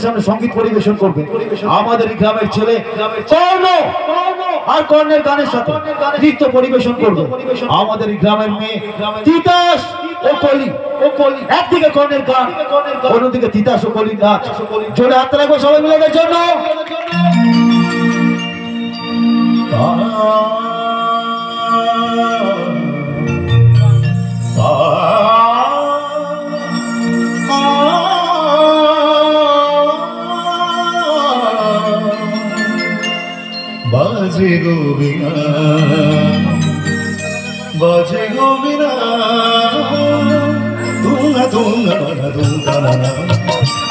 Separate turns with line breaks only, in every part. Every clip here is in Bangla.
সামনে সঙ্গীত পরিবেশন করবে আমাদের গ্রামের ছেলে কর্ণ আর কর্ণের গানের সাথে নৃত্য পরিবেশন করবে আমাদের গ্রামের মেয়ে তিতাস ও কলি। একদিকে কর্ণের গান, অন্যদিকে তিতাস ও কলির নাচ। জোরে হাত রাখবো সবাই মিলে এদের জন্য।
बाजे गोविना दूंगा दूंगा दूंगा ना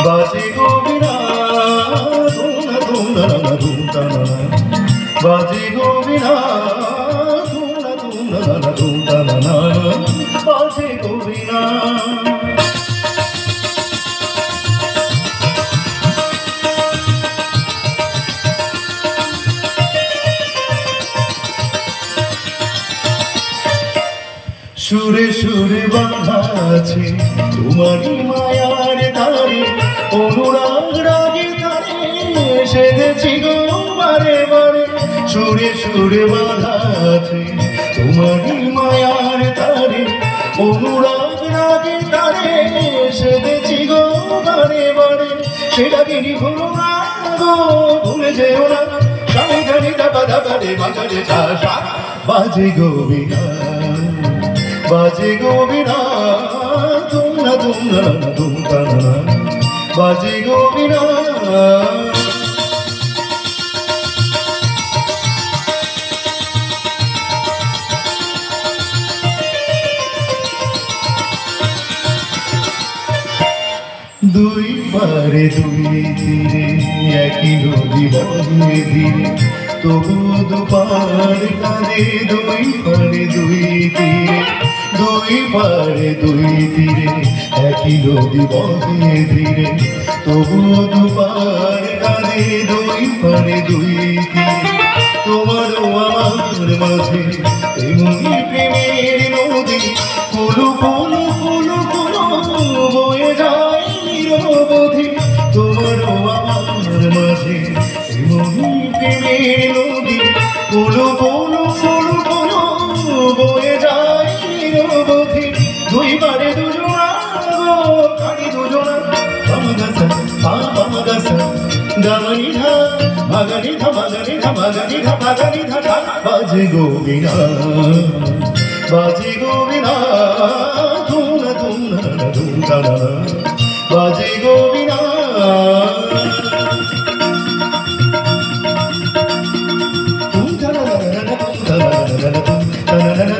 बाजे गोविना दूंगा दूंगा दूंगा ना बाजे गोविना दूंगा दूंगा दूंगा ना बाजे गोविना। সুরে সুরে বাঁধা আছে তোমারই মায়ার তারে, অনুরাগ রাগে তারে সেধেছি গো বারে বারে। সুরে সুরে বাঁধা আছে তোমারই মায়ার তারে, অনুরাগ রাগে তারে সেধেছি গো বারে বারে। সেটাকে ভুলো না গো, ভুলে যেও না, সারি ধারি দাবা দাবা রে বাজারে চাষা বাজে গোবিনা बाजे गोविना दूंगा दूंगा दूंगा बाजे गोविना। দুই পারে দুই তীরে একই নদী বহে ধীরে, তবু দুপার কাঁদে দুই পারে দুই তীরে। দুই পারে দুই তীরে একই নদী বহে ধীরে, তবু দুপার কাঁদে দুই পারে দুই তীরে। তোমারও আমার মাঝে এমনি প্রেমের নদী, কুলু কুলু কুলু কুলু বয়ে যায় নিরবধি। তোমারও আমার মাঝে এমনি প্রেমের নদী, কুলু কুলু কুলু কুলু বয়ে যায় নিরবধি। দুই পারে দুজনা গো কারি দুজনা, বামাগাসা বামাগাসা গামানি ধা মাগানি ধা মাগানি ধা মাগানি ধা মাগানি ধা ধা বাজে গোবিনা বাজে গোবিনা ধুনা ধুনা ধুনা বাজে গোবিনা। na na na na na na na na